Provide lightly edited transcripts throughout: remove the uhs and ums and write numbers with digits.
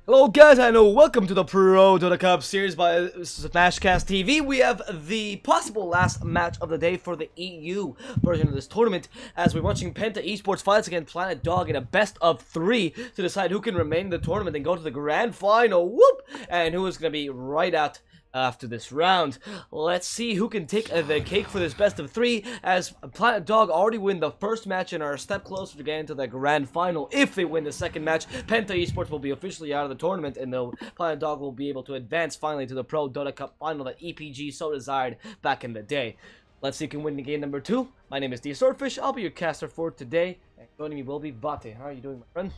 Hello guys, and welcome to the ProDota Cup series by Smashcast TV. We have the possible last match of the day for the EU version of this tournament, as we're watching Penta eSports fights against Planet Dog in a best of 3 to decide who can remain in the tournament and go to the grand final. Whoop! And who is going to be right out after this round. Let's see who can take the cake for this best of 3, as Planet Dog already win the first match and are a step closer to getting to the grand final. If they win the second match, Penta eSports will be officially out of the tournament, and the Planet Dog will be able to advance finally to the ProDota Cup final that EPG so desired back in the day. Let's see who can win the game number 2. My name is DSwordfish. I'll be your caster for today, and joining me will be Vätte. How are you doing, my friend?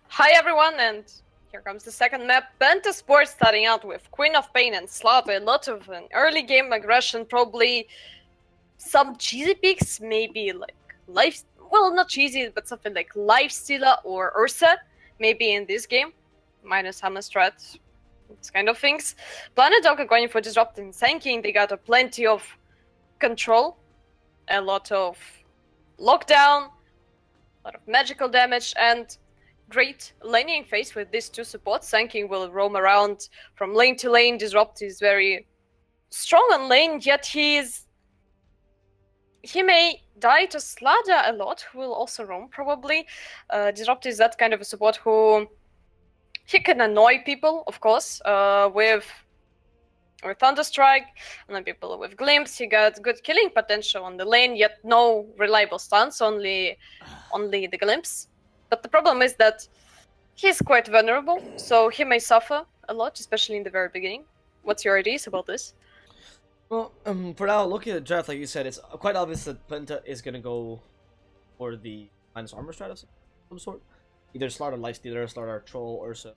Hi everyone, and here comes the second map. Penta eSports starting out with Queen of Pain and Slaughter. A lot of an early game aggression, probably some cheesy picks, maybe like life. Well, not cheesy, but something like Lifestealer or Ursa, maybe in this game, minus Hammer Strat, these kind of things. Planet Dog are going for disrupting tanking. They got plenty of control, a lot of lockdown, a lot of magical damage, and great laning phase with these two supports. Sanking will roam around from lane to lane. Disrupt is very strong on lane, yet he may die to Slada a lot, who will also roam probably. Disrupt is that kind of a support who he can annoy people, of course, with Thunderstrike, and then people with Glimpse. He got good killing potential on the lane, yet no reliable stance, only the Glimpse. But the problem is that he's quite vulnerable, so he may suffer a lot, especially in the very beginning. What's your ideas about this? Well, for now, looking at the draft, like you said, it's quite obvious that Penta is going to go for the minus armor strat of some sort. Either Slaughter, Lifestealer, Slaughter, Troll, Ursa.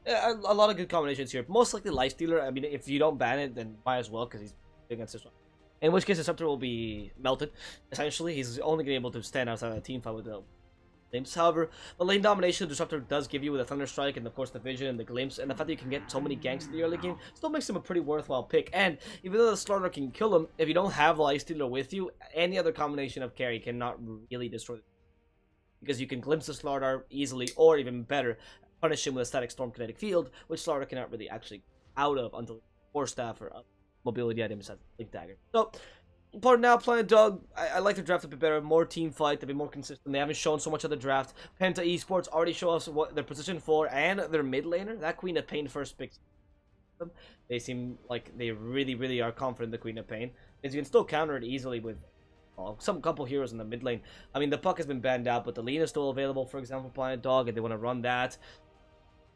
Yeah, a lot of good combinations here. Most likely Lifestealer. I mean, if you don't ban it, then might as well, because he's against this one. In which case, Disruptor will be melted. Essentially, he's only going to be able to stand outside of a team fight with the Glimpse. However, the lane domination the Disruptor does give you with a Thunderstrike and of course the Vision and the Glimpse, and the fact that you can get so many ganks in the early game still makes him a pretty worthwhile pick. And even though the Slaughter can kill him, if you don't have the Lifestealer with you, any other combination of carry cannot really destroy him, because you can Glimpse the Slaughter easily, or even better, punish him with a Static Storm Kinetic Field, which Slaughter cannot really actually out of until Core Staff or mobility items such as Link Dagger. So for now, Planet Dog, I like the draft a bit better, more team fight, they've been more consistent, they haven't shown so much of the draft. Penta eSports already show us what their position for and their mid laner. That Queen of Pain first picks them. They seem like they really are confident in the Queen of Pain, because you can still counter it easily with some couple heroes in the mid lane. I mean, the Puck has been banned out, but the Lina is still available, for example, Planet Dog, and they want to run that.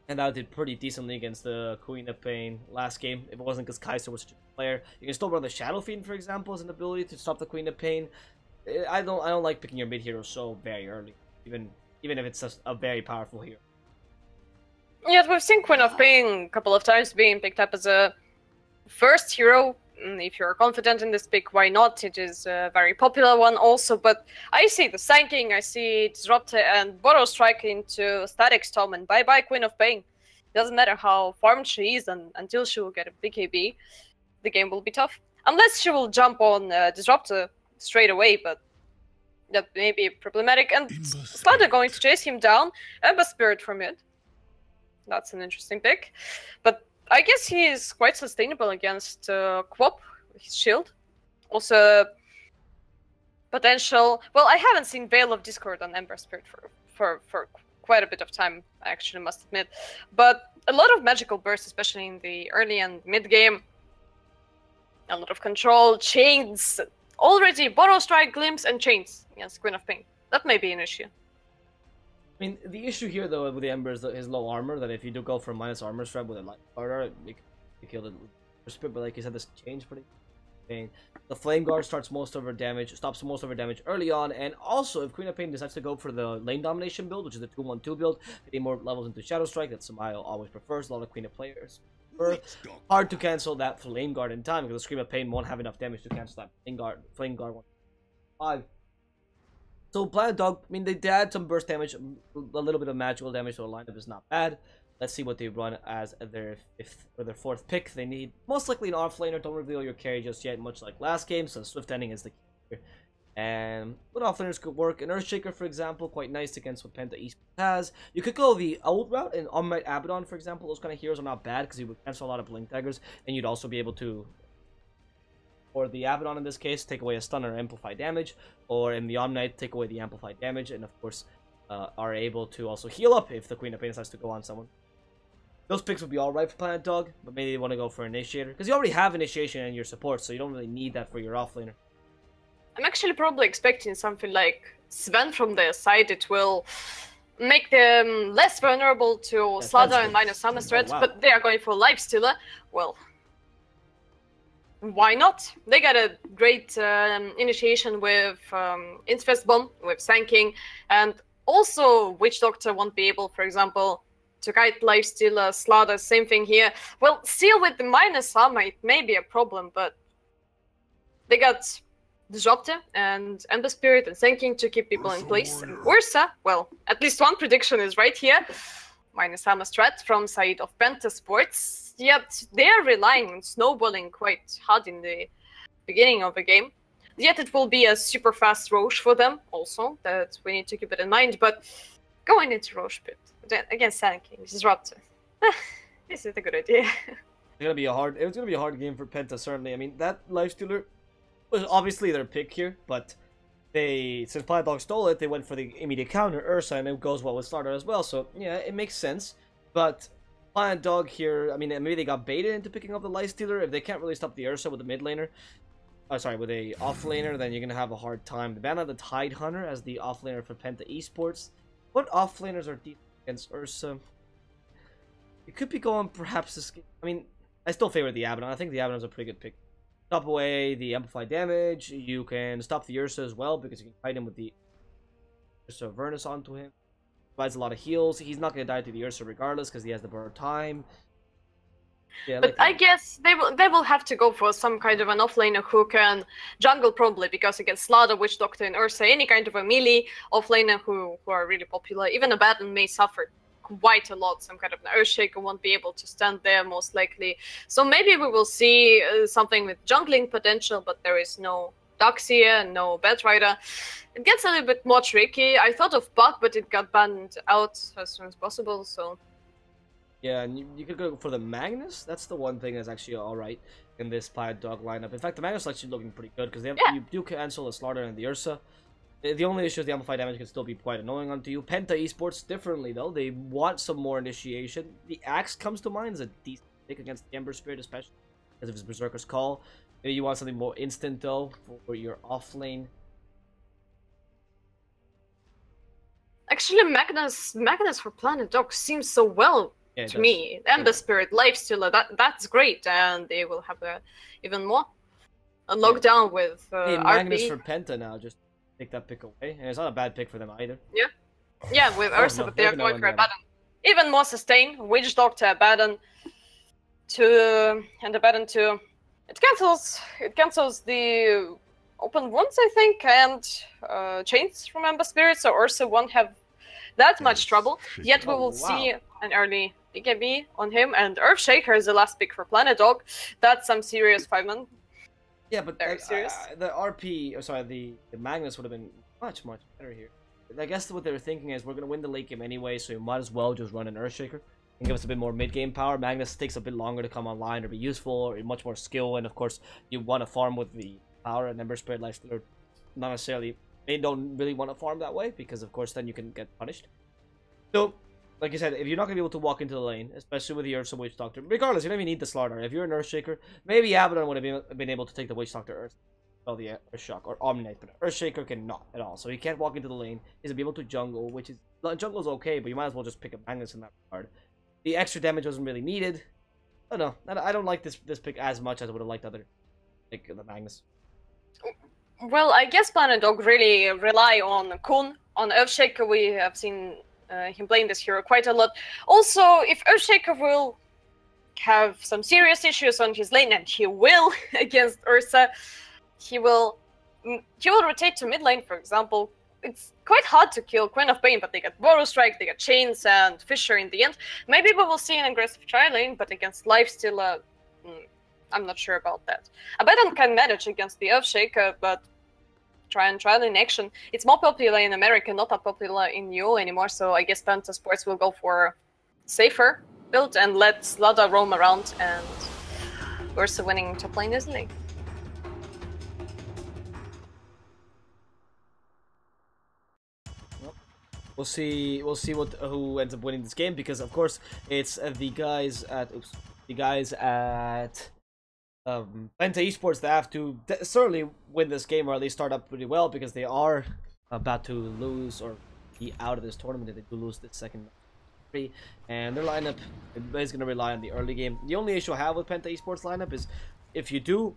And that did pretty decently against the Queen of Pain last game. If it wasn't because Kaiser was such a player, you can still run the Shadow Fiend, for example, as an ability to stop the Queen of Pain. I don't like picking your mid hero so very early, even if it's just a very powerful hero. Yeah, we've seen Queen of Pain a couple of times being picked up as a first hero. If you're confident in this pick, why not? It is a very popular one also, but I see the Sanking, I see Disruptor and Borrow Strike into Static Storm, and bye-bye Queen of Pain. It doesn't matter how farmed she is, and until she will get a big AB, the game will be tough. Unless she will jump on Disruptor straight away, but that may be problematic. And Slaughter going to chase him down, Ember Spirit from it. That's an interesting pick. But I guess he is quite sustainable against Quop, his shield. Also, potential. Well, I haven't seen Veil of Discord on Ember Spirit for quite a bit of time, I actually must admit. But a lot of magical bursts, especially in the early and mid game. A lot of control, chains. Already Borrow Strike, Glimpse, and chains against Queen of Pain. That may be an issue. I mean, the issue here, though, with the Ember is his low armor, that if you do go for minus armor strap with a light starter, you can kill the Spirit, but like you said, this change pretty pain. The Flame Guard stops most of her damage early on, and also, if Queen of Pain decides to go for the lane domination build, which is the 2-1-2 build, getting more levels into Shadow Strike, that Samael always prefers, a lot of Queen of players. Hard to cancel that Flame Guard in time, because the Scream of Pain won't have enough damage to cancel that Flame Guard 1-5. So Planet Dog, I mean, they add some burst damage, a little bit of magical damage, so the lineup is not bad. Let's see what they run as their fourth pick. They need most likely an offlaner. Don't reveal your carry just yet, much like last game. So Swift Ending is the key here. And what offlaners could work? An Earthshaker, for example, quite nice against what Penta eSports has. You could go the old route, and Omnight Abaddon, for example. Those kind of heroes are not bad because you would cancel a lot of Blink Daggers, and you'd also be able to, or the Abaddon in this case, take away a stun or amplify damage, or in the Omnight, take away the amplified damage, and of course, are able to also heal up if the Queen of Pain decides to go on someone. Those picks would be alright for Planet Dog, but maybe you want to go for Initiator, because you already have Initiation in your support, so you don't really need that for your offlaner. I'm actually probably expecting something like Sven from their side. It will make them less vulnerable to Slaughter and minor summon threats, but they are going for Lifestealer. Well, why not? They got a great initiation with Infest Bomb, with Sanking, and also Witch Doctor won't be able, for example, to guide Lifestealer, Slaughter, same thing here. Well, still with the minus armor, it may be a problem, but they got Disruptor and Ember Spirit and Sanking to keep people in place. And Ursa, well, at least one prediction is right here. Minus armor strat from side of Penta eSports. Yet they're relying on snowballing quite hard in the beginning of the game. Yet it will be a super fast Roche for them also, that we need to keep it in mind. But going into Roche pit against Sanking, Disruptor. This is a good idea. It's gonna be a hard game for Penta, certainly. I mean, that Lifestealer was obviously their pick here, but since Planet Dog stole it, they went for the immediate counter, Ursa, and it goes well with Starter as well, so yeah, it makes sense. But Planet Dog here, I mean, maybe they got baited into picking up the Lifestealer. If they can't really stop the Ursa with a mid laner, with a offlaner, then you're gonna have a hard time. The ban on the Tide Hunter as the offlaner for Penta eSports. What offlaners are deep against Ursa? You could be going perhaps this. I mean, I still favor the Abaddon. I think the Abaddon's a pretty good pick. Stop away the amplified damage. You can stop the Ursa as well because you can fight him with the Ursa Avernus onto him. Provides a lot of heals. He's not going to die to the Ursa regardless because he has the borrowed time. Yeah, but I guess they will have to go for some kind of an offlaner who can jungle probably, because against Slaughter, Witch Doctor, and Ursa, any kind of a melee offlaner who are really popular, even Abaddon may suffer quite a lot. Some kind of an Earthshaker won't be able to stand there most likely. So maybe we will see something with jungling potential, but there is no Darkseer and no Batrider. It gets a little bit more tricky. I thought of Buck, but it got banned out as soon as possible, so... Yeah, and you could go for the Magnus. That's the one thing that's actually alright in this Planet Dog lineup. In fact, the Magnus is actually looking pretty good, because you do cancel the Slaughter and the Ursa. The only issue is the amplified damage can still be quite annoying onto you. Penta eSports differently though. They want some more initiation. The Axe comes to mind as a decent pick against the Ember Spirit, especially because of his Berserker's Call. Maybe you want something more instant though for your off lane. Actually, Magnus for Planet Dog seems so well to me. Ember Spirit, Lifestealer, that's great, and they will have even more a lockdown with Magnus RP. for Penta now. Just take that pick away, and it's not a bad pick for them either. Yeah, with Ursa, but they are going for Abaddon. Even more sustain, Witch Doctor, Abaddon, and Abaddon 2. It cancels the open wounds, I think, and chains from Ember Spirit, so Ursa won't have that much trouble. Yet we will see an early BKB on him, and Earthshaker is the last pick for Planet Dog. That's some serious 5-man. Yeah, but very serious. The RP, the Magnus would have been much better here. I guess what they were thinking is we're going to win the late game anyway, so you might as well just run an Earthshaker and give us a bit more mid-game power. Magnus takes a bit longer to come online or be useful, or much more skill, and of course you want to farm with the power, and Ember Spirit Lifestealer not necessarily, they don't really want to farm that way, because of course then you can get punished. So, like you said, if you're not going to be able to walk into the lane, especially with the Ursa Witch Doctor, regardless, you don't even need the Slaughter. If you're an Earthshaker, maybe Abaddon would have been able to take the Witch Doctor Earth. Well, the Earthshock or Omnight, but Earthshaker cannot at all. So he can't walk into the lane. He's gonna be able to jungle, which is jungle's okay, but you might as well just pick a Magnus in that regard. The extra damage wasn't really needed. I don't know. I don't like this pick as much as I would have liked other, like the Magnus. Well, I guess Planet Dog really rely on Kun. On Earthshaker, we have seen him playing this hero quite a lot. Also, if Earthshaker will have some serious issues on his lane, and he will against Ursa, he will rotate to mid lane, for example. It's quite hard to kill Queen of Pain, but they get Boros Strike, they get Chains, and Fisher in the end. Maybe we will see an aggressive tri lane, but against Lifestealer, I'm not sure about that. Abaddon can manage against the Earthshaker, but try and trial in action. It's more popular in America, not that popular in EU anymore, so I guess Penta eSports will go for safer build and let Slaughter roam around and Ursa winning top lane easily. We'll see who ends up winning this game, because of course it's the guys at Penta eSports that have to certainly win this game, or at least start up pretty well, because they are about to lose or be out of this tournament if they do lose this second three. And their lineup is going to rely on the early game. The only issue I have with Penta eSports lineup is if you do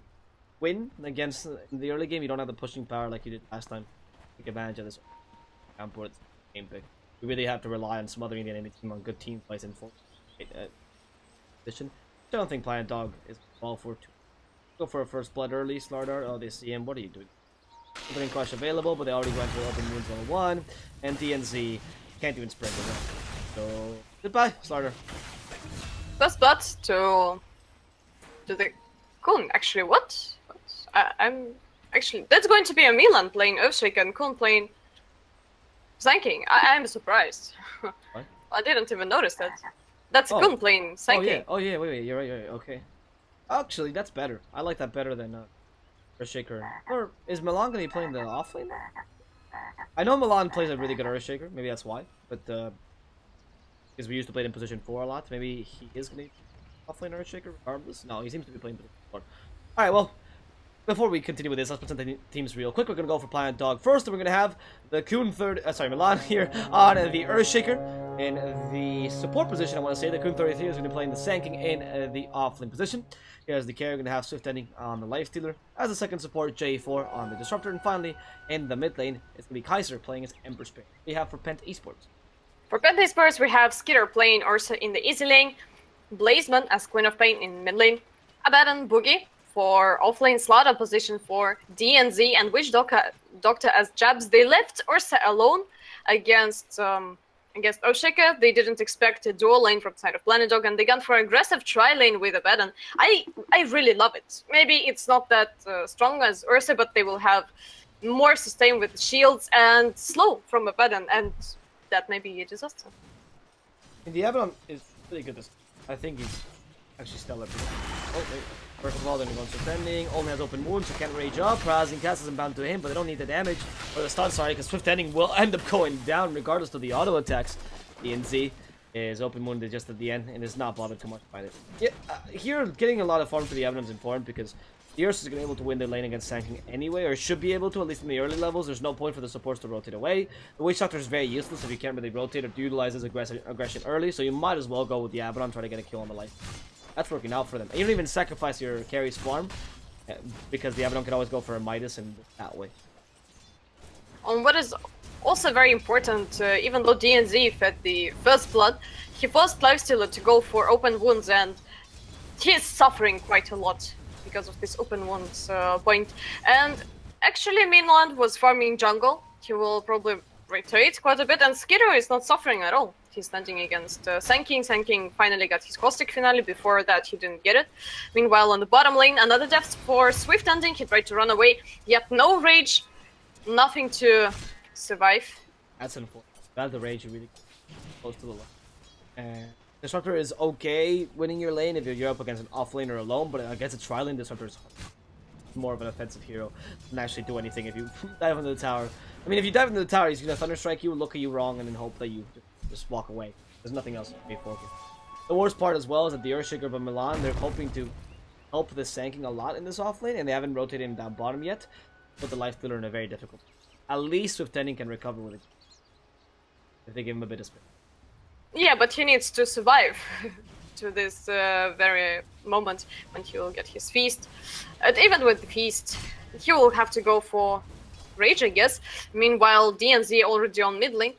win against the early game, you don't have the pushing power like you did last time. Take advantage of this game pick. We really have to rely on smothering the enemy team on good team fights in full position. I don't think Planet Dog is all for to go for a first blood early. Slardar, oh, they see him. What are you doing? Opening crush available, but they already went for open wounds level 1, and DNZ can't even sprint it. So goodbye, Slardar. First blood to the Kun. Actually, what? I'm actually, that's going to be a Milan playing Earthshaker and Kun playing Sanking. I'm surprised. What? I didn't even notice that. That's Kun playing Sanking. Oh yeah, wait, you're right, okay. Actually, that's better. I like that better than Earthshaker. Or is Milan going to be playing the offlane? I know Milan plays a really good Earthshaker, maybe that's why, but because we used to play it in position 4 a lot, maybe he is going to be offlane Earthshaker regardless. No, he seems to be playing position 4. Alright, well, before we continue with this, let's present the teams real quick. We're going to go for Planet Dog first, and we're going to have the Kun Milan here on the Earthshaker. In the support position, I want to say the Kun 33 is going to be playing the Sanking in the offlane position. Here's the carry, we're going to have Swift Ending on the Lifestealer. As a second support, J4 on the Disruptor. And finally, in the mid lane, it's going to be Kaiser playing as Ember Spear. We have for Penta eSports. For Penta eSports, we have Skitter playing Ursa in the easy lane, Blazeman as Queen of Pain in mid lane, Abaddon Boogie for offlane Slaughter position for DNZ, and Witch Doctor as Jabs. They left Ursa alone against Earthshaker. They didn't expect a dual lane from the side of Planet Dog, and they gone for aggressive tri-lane with Abaddon. I really love it. Maybe it's not that strong as Ursa, but they will have more sustain with shields and slow from Abaddon, and that may be a disaster. The Abaddon is really good. I think he's actually stellar. Oh, wait. First of all, they're going to defending. Only has open wounds, so can't rage up. Rising cast isn't bound to him, but they don't need the damage or the stun, sorry, because Swift Ending will end up going down regardless of the auto attacks. DNZ is open wounded just at the end and is not bothered too much by it. Yeah, here, getting a lot of farm for the Abaddon is important because the Ursa is going to be able to win their lane against Sanking anyway, or should be able to, at least in the early levels. There's no point for the supports to rotate away. The Witch Doctor is very useless if you can't really rotate or utilize his aggression early, so you might as well go with the Abaddon, try to get a kill on the life. That's working out for them. And you don't even sacrifice your carry's farm because the Abaddon can always go for a Midas and that way. On what is also very important, even though DNZ fed the first blood, he forced Lifestealer to go for open wounds, and he is suffering quite a lot because of this open wounds point. And actually, Mainland was farming jungle. He will probably rotate quite a bit, and Skitter is not suffering at all. He's standing against Sanking. Sanking finally got his caustic finale. Before that, he didn't get it. Meanwhile, on the bottom lane, another death for Swift Ending. He tried to run away, yet no rage, nothing to survive. That's unfortunate. That's the rage, you really close to the lane. Disruptor is okay winning your lane if you're up against an off laner alone, but against a tri-lane, Disruptor is more of an offensive hero. Doesn't actually do anything if you dive into the tower. I mean, if you dive into the tower, he's gonna Thunderstrike you, look at you wrong, and then hope that you just walk away. There's nothing else to be focused. The worst part as well is that the Earthshaker of Milan, they're hoping to help the Sanking a lot in this offlane, and they haven't rotated him down bottom yet. Put the Lifestealer in a very difficult position. At least Swift Ending can recover with it if they give him a bit of spin. Yeah, but he needs to survive to this very moment when he will get his feast. And even with the feast, he will have to go for rage, I guess. Meanwhile, DNZ already on mid lane,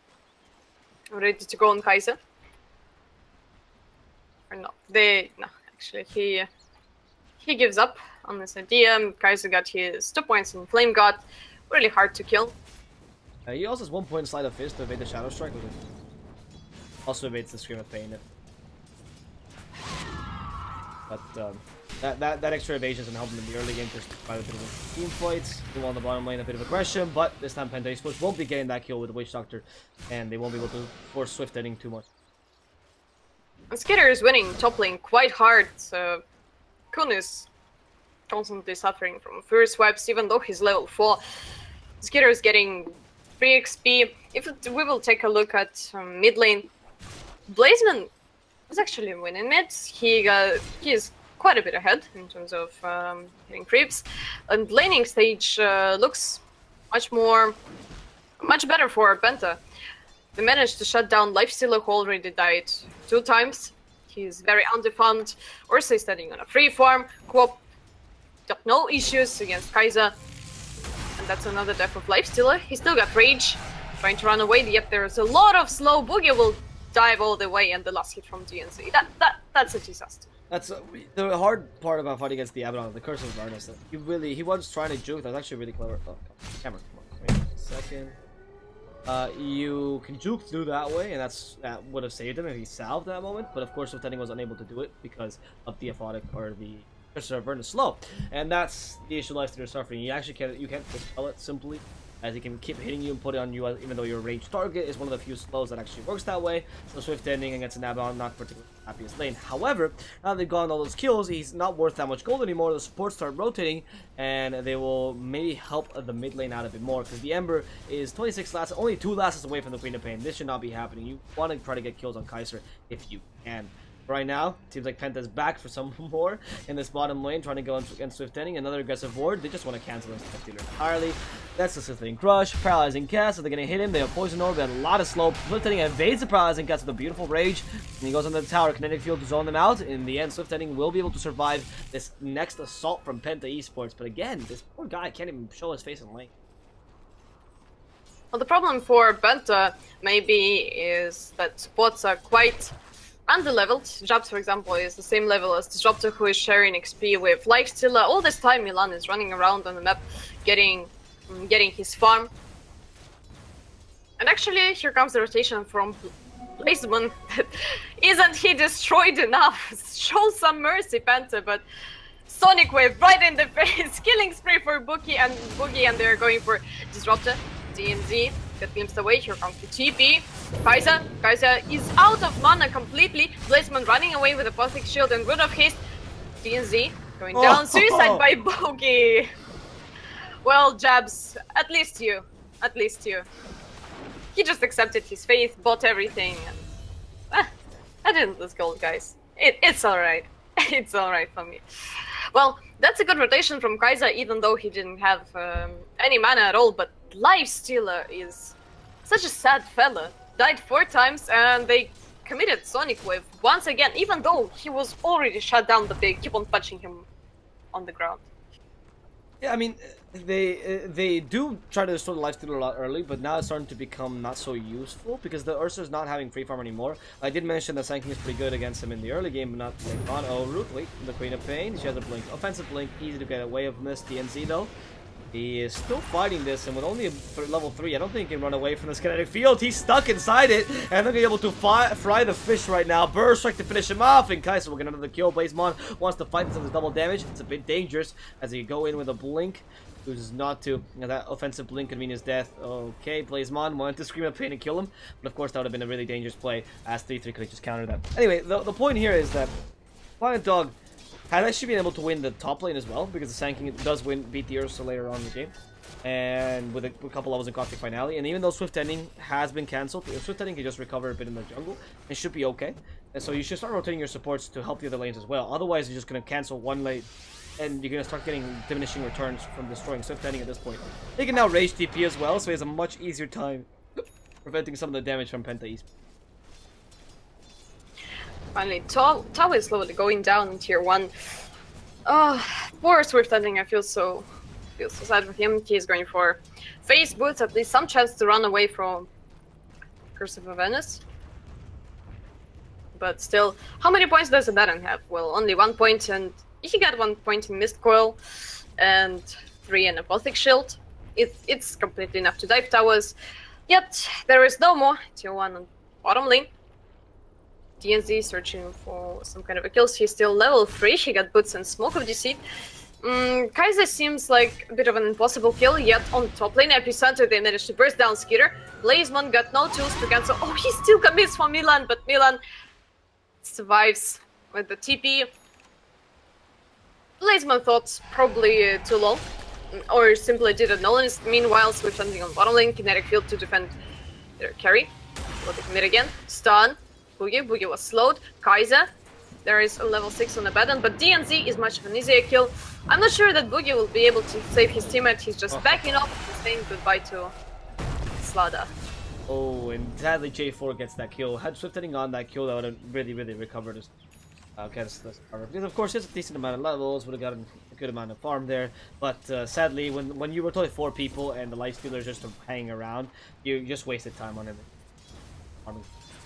ready to go on Kaiser. Or no, actually he gives up on this idea. Kaiser got his 2 points in Flame God, really hard to kill. He also has 1 point Sleight of Fist to evade the Shadow Strike, which also evades the Scream of Pain. But that extra evasion is going to help them in the early game just to fight a bit of team fights. They want the bottom lane a bit of aggression, but this time Penta eSports won't be getting that kill with the Witch Doctor, and they won't be able to force Swift ending too much. Skitter is winning top lane quite hard, so Kun is constantly suffering from first swipes, even though he's level 4. Skitter is getting 3 XP. If we will take a look at mid lane, Blazeman is actually winning mid. He is quite a bit ahead in terms of hitting creeps, and laning stage looks much better for Penta. They managed to shut down Lifestealer, who already died 2 times. He's very undefined. Ursa is standing on a free farm. Quop got no issues against Kai'Sa. And that's another death of Lifestealer. He still got Rage, trying to run away, yet there's a lot of slow. Boogie will dive all the way, and the last hit from DNC. That's a disaster. That's the hard part about fighting against the Abaddon, the Curse of Awareness. He was trying to juke. That was actually really clever. Oh, camera, come on. Wait a second. You can juke through that way, and that would have saved him if he salved that moment. But of course, Lieutenant was unable to do it because of the Aphotic or the Curse of Awareness slow, and that's the issue Lifestealer is suffering. You can't dispel it simply, as he can keep hitting you and put it on you, even though your ranged target is one of the few slows that actually works that way. So Swift ending against an Abaddon, not particularly the happiest lane. However, now they've gotten all those kills, he's not worth that much gold anymore. The supports start rotating, and they will maybe help the mid lane out a bit more, because the Ember is 26 lasts, only 2 lasts away from the Queen of Pain. This should not be happening. You want to try to get kills on Kai'Sa if you can. Right now, seems like Penta's back for some more in this bottom lane, trying to go against Swift ending. Another aggressive ward. They just want to cancel this Lifestealer entirely. That's the Swift ending crush, paralyzing cast. So they're gonna hit him. They have poison orb. They have a lot of slow. Swift ending evades the paralyzing cast with a beautiful rage, and he goes under the tower. Kinetic field to zone them out. In the end, Swift ending will be able to survive this next assault from Penta eSports. But again, this poor guy can't even show his face in lane. Well, the problem for Penta maybe is that supports are quite underleveled. Jabs, for example, is the same level as Disruptor, who is sharing XP with Lifestealer. All this time, Milan is running around on the map, getting his farm. And actually, here comes the rotation from Blazeman. Isn't he destroyed enough? Show some mercy, Penta, but Sonic Wave right in the face, killing spree for Boogie, and they're going for Disruptor. DMZ got glimpsed away. Here comes the TP. Kai'Sa is out of mana completely. Blazeman running away with a Aphotic Shield and Root of Haste. DNZ going down. Suicide by Bogey. Well, Jabs, at least you. He just accepted his fate, bought everything. And, I didn't lose gold, guys. It's alright. It's alright for me. Well, that's a good rotation from Kai'Sa, even though he didn't have any mana at all. But Lifestealer is such a sad fella. Died 4 times, and they committed Sonic Wave once again, even though he was already shut down, but they keep on punching him on the ground. Yeah, I mean, they do try to restore the Lifestealer a lot early, but now it's starting to become not so useful because the Ursa is not having free farm anymore. I did mention that Sanking is pretty good against him in the early game, but not later on. Oh, Root, wait, the Queen of Pain. She has a blink, offensive blink, easy to get away from this. DNZ though, he is still fighting this, and with only level 3, I don't think he can run away from this kinetic field. He's stuck inside it, and they're going to be able to fry the fish right now. Burst strike to finish him off, and Kai'Sa will get another kill. Blazeman wants to fight this on the double damage. It's a bit dangerous as he go in with a blink. Chooses not to. That offensive blink could mean his death. Okay, Blazeman wanted to scream at Pain and kill him, but of course that would have been a really dangerous play, as 3-3 could have just countered that. Anyway, the point here is that Planet Dog has actually been able to win the top lane as well, because the Sanking does beat the Ursa later on in the game, and with a couple levels in Caustic Finale. And even though Swift Ending has been cancelled, Swift Ending can just recover a bit in the jungle, and should be okay. And so you should start rotating your supports to help the other lanes as well. Otherwise, you're just going to cancel one lane, and you're going to start getting diminishing returns from destroying Swift Ending at this point. They can now Rage TP as well, so he has a much easier time preventing some of the damage from Penta eSports. Finally, Tau is slowly going down in tier 1. Oh, poor Swift Ending. I feel so sad with him. He's going for face boots, at least some chance to run away from Curse of Awareness. But still, how many points does Abaddon have? Well, only 1 point, and he got 1 point in Mist Coil, and 3 in Aphotic Shield. It's completely enough to dive towers. Yet, there is no more tier 1 on bottom lane. DNZ searching for some kind of a kills. He's still level 3. He got boots and smoke of deceit. Kaiser seems like a bit of an impossible kill, yet on top lane epicenter they managed to burst down Skitter. Blazeman got no tools to cancel. Oh, he still commits for Milan, but Milan survives with the TP. Blazeman thought probably too low, or simply didn't know. Meanwhile, Swift hunting on bottom lane, kinetic field to defend their carry. Will they commit again? Stun. Boogie. Boogie was slowed. Kaiser. There is a level 6 on the button, but DNZ is much of an easier kill. I'm not sure that Boogie will be able to save his teammate. He's just backing off and saying goodbye to Slada. Oh, and sadly J4 gets that kill. Had Swift hitting on that kill, that would have really recovered his, against this armor. Because of course it's a decent amount of levels, would have gotten a good amount of farm there. But sadly, when you were totally 4 people and the lifestealers just hanging around, you just wasted time on him.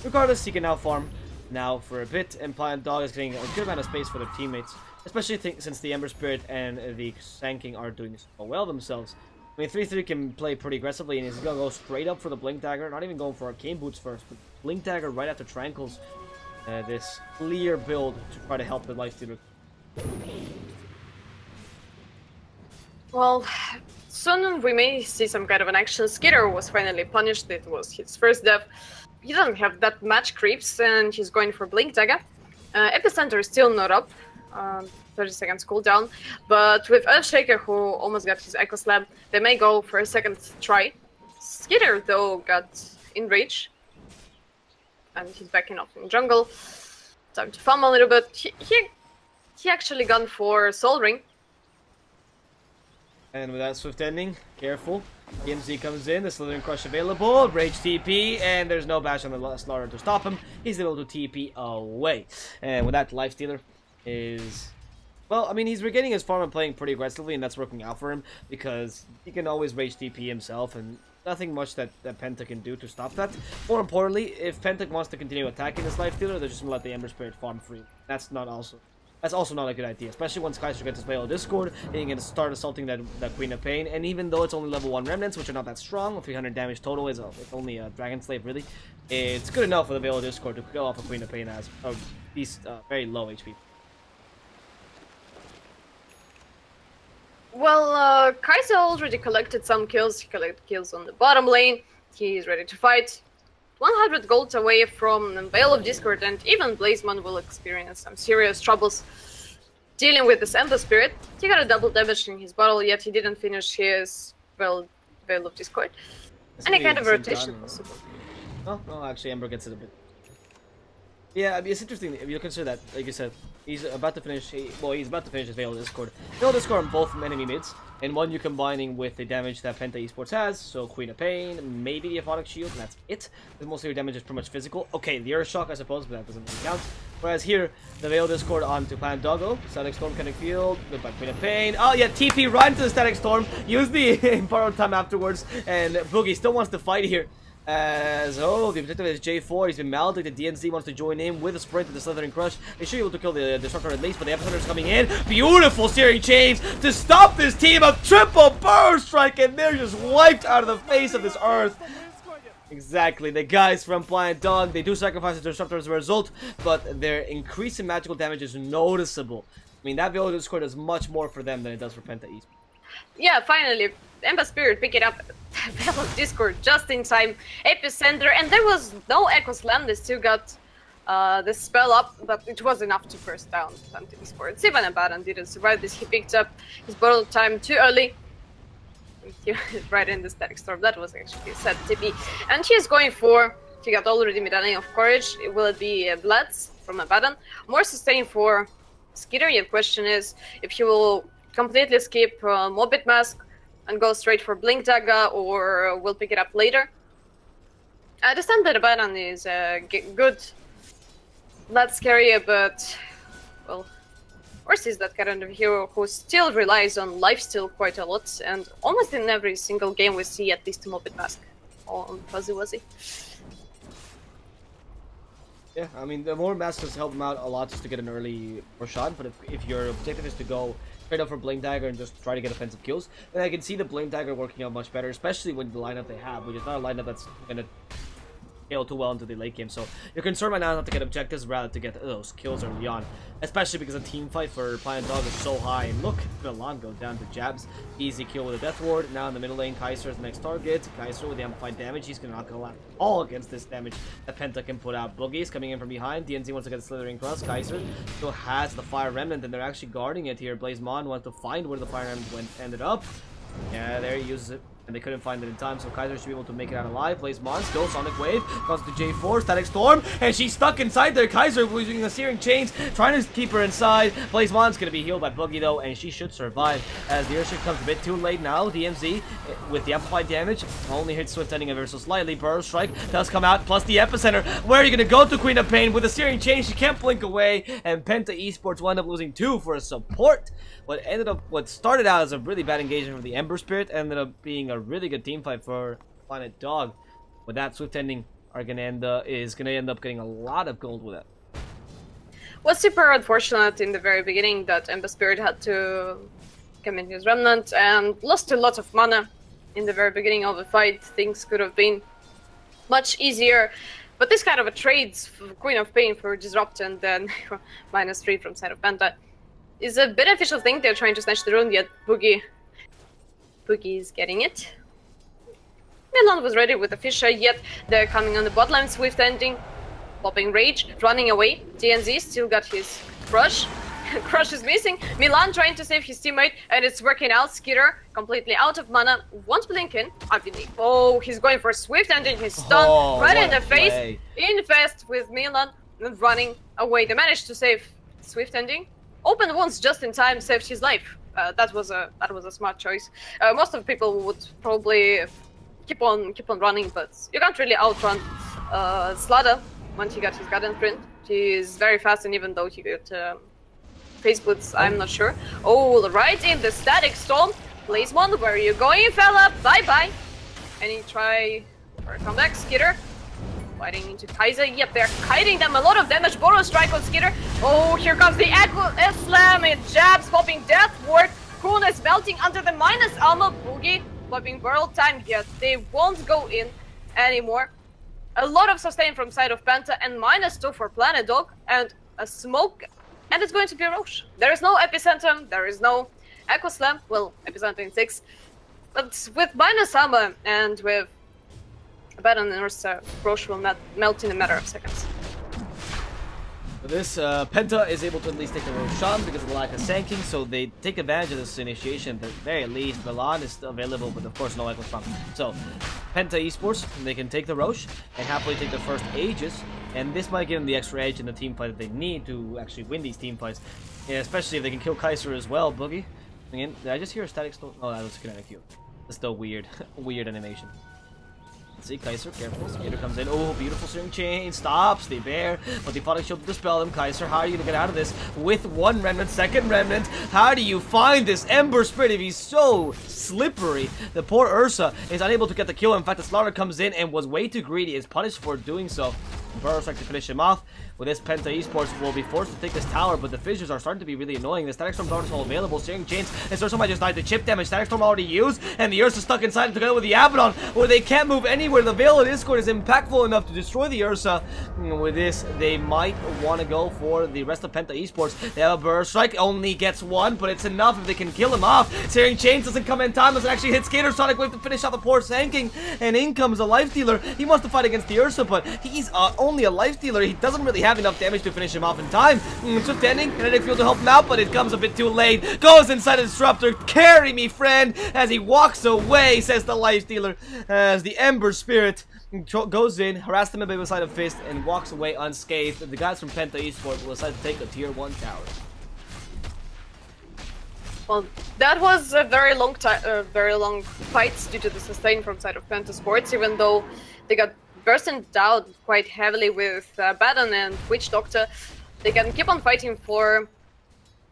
Regardless, he can now farm now for a bit, and Pliant Dog is getting a good amount of space for their teammates, especially since the Ember Spirit and the Sanking are doing so well themselves. I mean, 3-3 can play pretty aggressively, and he's gonna go straight up for the Blink Dagger, not even going for Arcane Boots first, but Blink Dagger right after Tranquils. This clear build to try to help the Lifestealer. Well, soon we may see some kind of an action. Skitter was finally punished. It was his first death. He doesn't have that much creeps, and he's going for Blink Dagger. Epicenter is still not up. 30 seconds cooldown. But with Earthshaker, who almost got his Echo Slab, they may go for a second try. Skitter, though, got in reach. And he's backing off in jungle. Time to farm a little bit. He actually gone for Soul Ring. And with that Swift ending, careful. DMZ comes in, the Slithering Crush available, Rage TP, and there's no bash on the Slaughter to stop him. He's able to TP away. And with that, Lifestealer is... Well, I mean, he's regaining his farm and playing pretty aggressively, and that's working out for him, because he can always Rage TP himself, and nothing much that Penta can do to stop that. More importantly, if Penta wants to continue attacking this Lifestealer, they're just going to let the Ember Spirit farm free. That's also not a good idea, especially once Kaiser gets his Veil of Discord, and you're going to start assaulting that Queen of Pain, and even though it's only level 1 Remnants, which are not that strong, 300 damage total is it's only a Dragon Slave, really, it's good enough for the Veil of Discord to kill off a Queen of Pain as these very low HP. Well, Kaiser already collected some kills. He collected kills on the bottom lane. He's ready to fight. 100 gold away from Veil of Discord, and even Blazeman will experience some serious troubles dealing with this Ember Spirit. He got a double damage in his bottle, yet he didn't finish his Veil of Discord. Any kind of rotation possible. No, actually, Ember gets it a bit. Yeah, I mean, it's interesting if you consider that, like you said, he's about to finish. He's about to finish his Veil of Discord. Veil of Discord on both enemy mids, and one you're combining with the damage that Penta eSports has. So Queen of Pain, maybe the Aphotic Shield, and that's it. Because most of your damage is pretty much physical. Okay, the Earth Shock, I suppose, but that doesn't really count. Whereas here, the Veil of Discord onto Plant Doggo, Static Storm, Kinetic Field, goodbye Queen of Pain. Oh yeah, TP right into the Static Storm. Use the borrowed time afterwards, and Boogie still wants to fight here. As the objective is J4, he's been maldied. The DNZ wants to join in with a sprint to the Slithering Crush. They should be able to kill the Disruptor at least, but the Epicenter is coming in. Beautiful Searing Chains to stop this team of triple burst strike, and they're just wiped out of the face of this earth. Exactly, the guys from Pliant Dog, they do sacrifice the Disruptor as a result, but their increase in magical damage is noticeable. I mean, that Veil of Discord does much more for them than it does for Penta eSports. Yeah, finally, Ember Spirit pick it up. Veil of Discord just in time. Epicenter, and there was no Echo Slam. They still got the spell up, but it was enough to burst down Penta eSports. Even Abaddon didn't survive this. He picked up his bottle time too early. He right in the Static Storm. That was actually a sad TP. And he's going for... He got already Medallion of Courage. Will it be Bloods from Abaddon? More sustain for Skitter. Your question is if he will completely skip Morbid Mask and go straight for Blink Dagger, or we'll pick it up later. I understand that Abaddon is good Blood carrier, but, well, Orsi is that kind of hero who still relies on lifesteal quite a lot, and almost in every single game we see at least a Morbid Mask on Fuzzy Wuzzy. Yeah, I mean, the more masks help him out a lot just to get an early shot, but if your objective is to go straight up for Blink Dagger and just try to get offensive kills, then I can see the Blink Dagger working out much better, especially with the lineup they have, which is not a lineup that's gonna scale too well into the late game. So your concern right now is not to get objectives, rather to get those kills early on. Especially because the team fight for Planet Dog is so high. And look, Milan go down to jabs. Easy kill with a Death Ward. Now in the middle lane, Kaiser is the next target. Kaiser with the amplified damage. He's not going to allow all against this damage that Penta can put out. Boogie is coming in from behind. DNZ wants to get the Slithering Cross. Kaiser still has the Fire Remnant, and they're actually guarding it here. Blazemon wants to find where the Fire Remnant ended up. Yeah, there he uses it. And they couldn't find it in time, so Kaiser should be able to make it out alive. Plays Mon, still Sonic Wave, comes to J4, Static Storm, and she's stuck inside there. Kaiser using the Searing Chains, trying to keep her inside. Plays Mon's gonna be healed by Boogie though, and she should survive as the Earthship comes a bit too late now. DMZ with the amplified damage only hits Swift ending ever so slightly. Burrow Strike does come out, plus the epicenter. Where are you gonna go to Queen of Pain with the Searing Chains? She can't blink away, and Penta eSports will end up losing 2 for a support. What started out as a really bad engagement from the Ember Spirit ended up being a really good team fight for Planet Dog. With that, Swift ending is gonna end up getting a lot of gold with it. Was super unfortunate in the very beginning that Ember Spirit had to come in his Remnant and lost a lot of mana in the very beginning of the fight. Things could have been much easier. But this kind of a trades for Queen of Pain for Disrupt and then -3 from side of Penta is a beneficial thing. They're trying to snatch the rune, yet Boogie is getting it. Milan was ready with the Fisher, yet they're coming on the bot lane. Swift ending, popping Rage, running away. DNZ still got his Crush. Crush is missing. Milan trying to save his teammate, and it's working out. Skitter completely out of mana. Won't blink in, I believe. Oh, he's going for Swift ending. His stun right in the face. Infest with Milan and running away. They managed to save Swift ending. Open wounds just in time, saved his life. That was a smart choice. Most of the people would probably keep on running, but you can't really outrun Slada once he got his Garden Sprint. He is very fast, and even though he got face boots, I'm not sure. Oh, right in the Static Storm. Blazemon, where are you going, fella? Bye bye. Any try for a comeback? Skitter fighting into Kaiser. Yep, they're kiting them a lot of damage. Burrow Strike on Skitter. Oh, here comes the S-Slam. It jabs, popping Death Ward. Kuhn is melting under the minus armor. Boogie popping Burrow time. Yet they won't go in anymore. A lot of sustain from side of Penta and -2 for Planet Dog and a smoke. And it's going to be a Roche. There is no Epicenter. There is no Echo Slam. Well, Epicenter in 6. But with minus armor and with Baron and Ursa, Roche will melt in a matter of seconds. For this, Penta is able to at least take the Roshan because of the lack of sanking, so they take advantage of this initiation. At the very least, Milan is still available, but of course no Echo Slam. So, Penta eSports, they can take the Roche and happily take the first Aegis, and this might give them the extra edge in the team fight that they need to actually win these team fights, yeah, especially if they can kill Kaiser as well. Boogie, again, did I just hear a Static Storm? Oh, that was kinetic Q. That's still weird, weird animation. See, Kaiser, careful. Skater comes in. Oh, beautiful Searing Chain. Stops the bear. But the Photic Shield to dispel them. Kaiser, how are you going to get out of this? With one Remnant, second Remnant. How do you find this Ember Spirit if he's so slippery? The poor Ursa is unable to get the kill. In fact, the Slaughter comes in and was way too greedy. Is punished for doing so. Burrow Strike to finish him off. With this, Penta eSports will be forced to take this tower, but the fissures are starting to be really annoying. The Static Storm are all available. Searing Chains, and Ursa might just die to chip damage. Static Storm already used, and the Ursa stuck inside together with the Abaddon, where they can't move anywhere. The Veil of Discord is impactful enough to destroy the Ursa. With this, they might want to go for the rest of Penta eSports. They have a Burrow Strike, only gets one, but it's enough if they can kill him off. Searing Chains doesn't come in time, doesn't actually hit Skater. Sonic Wave to finish off the poor sanking, and in comes a Life Dealer. He wants to fight against the Ursa, but he's only a Life Dealer. He doesn't really have enough damage to finish him off in time. Swift ending, Kinetic Field to help him out, but it comes a bit too late. Goes inside a Disruptor. Carry me, friend, as he walks away, says the Life Dealer, as the Ember Spirit goes in, harass them a bit with Side of Fist, and walks away unscathed. The guys from Penta eSports will decide to take a tier 1 tower. Well, that was a very long fight due to the sustain from side of Penta Sports, even though they got burstened down quite heavily with Baron and Witch Doctor. They can keep on fighting for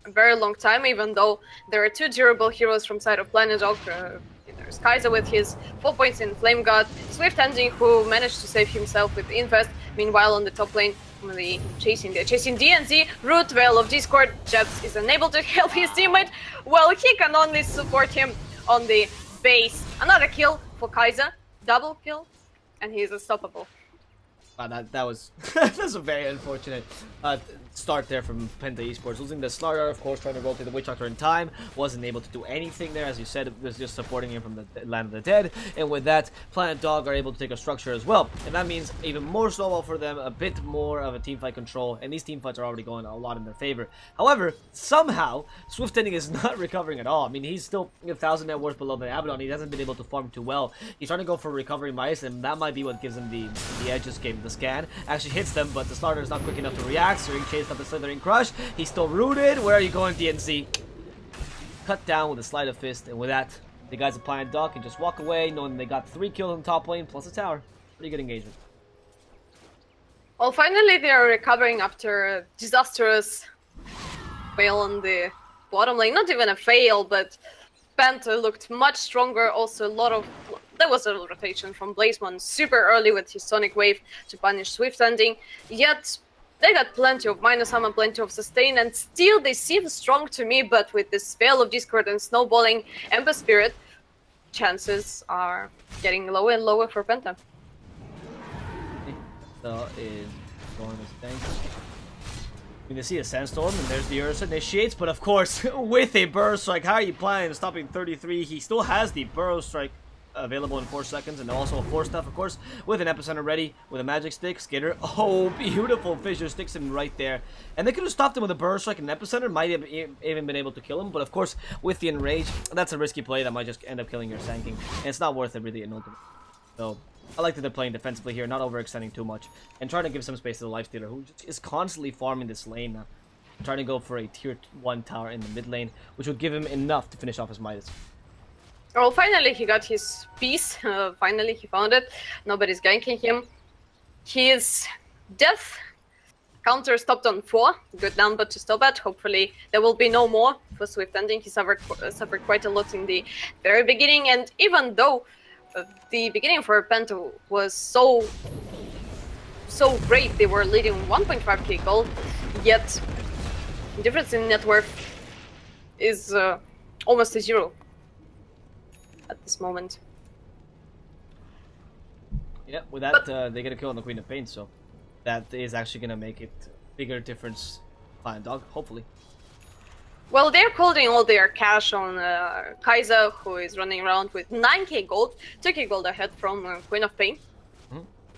a very long time, even though there are 2 durable heroes from side of Planet Dog. There's Kaiser with his 4 points in Flame God, Swift ending, who managed to save himself with Infest. Meanwhile, on the top lane, they're chasing DNZ. Root, Veil of Discord. Jabs is unable to help his teammate. Well, he can only support him on the base. Another kill for Kaiser. Double kill. And he is unstoppable. That was that's a very unfortunate start there from Penta eSports. Losing the Slaughter, of course, trying to roll through the Witch Doctor in time. Wasn't able to do anything there. As you said, it was just supporting him from the Land of the Dead. And with that, Planet Dog are able to take a structure as well. And that means even more snowball for them, a bit more of a teamfight control. And these teamfights are already going a lot in their favor. However, somehow, Swift Ending is not recovering at all. I mean, he's still 1,000 net worth below the Abaddon. He hasn't been able to farm too well. He's trying to go for recovery mice, and that might be what gives him the edge this game. The scan actually hits them, but the Slaughter is not quick enough to react. So chased up the Slithering Crush. He's still rooted. Where are you going, DNC? Cut down with a sleight of fist, and with that, the guys at Planet Dog can just walk away, knowing they got 3 kills in top lane plus a tower. Pretty good engagement. Well, finally they are recovering after a disastrous fail on the bottom lane. Not even a fail, but Penta looked much stronger. Also, there was a rotation from Blazemon super early with his Sonic Wave to punish Swift Ending. Yet they got plenty of minus ammo, plenty of sustain, and still they seem strong to me. But with this Veil of Discord and snowballing Ember Spirit, chances are getting lower and lower for Penta. Is going as tank. You can see a Sandstorm, and there's the Ursa initiates, but of course, with a Burrow Strike, how are you planning on stopping 33? He still has the Burrow Strike available in 4 seconds, and also a 4-stuff, of course, with an Epicenter ready, with a Magic Stick, Skitter. Oh, beautiful Fissure sticks him right there. And they could have stopped him with a Burrow Strike and Epicenter, might have even been able to kill him, but of course, with the Enrage, that's a risky play that might just end up killing your Sand King, and it's not worth it really in Ultimate. So, I like that they're playing defensively here, not overextending too much, and trying to give some space to the Lifestealer, who is constantly farming this lane now. Trying to go for a tier 1 tower in the mid lane, which would give him enough to finish off his Midas. Well, finally he got his piece. Finally he found it. Nobody's ganking him. His death counter stopped on 4. Good number to stop at. Hopefully there will be no more for Swift Ending. He suffered quite a lot in the very beginning, and even though the beginning for Penta was so great, they were leading 1.5k gold, yet the difference in net worth is almost a 0 at this moment. Yeah, with that, they get a kill on the Queen of Pain, so that is actually going to make it a bigger difference. Planet Dog, hopefully. Well, they're holding all their cash on Kaiser, who is running around with 9k gold, 2k gold ahead from Queen of Pain.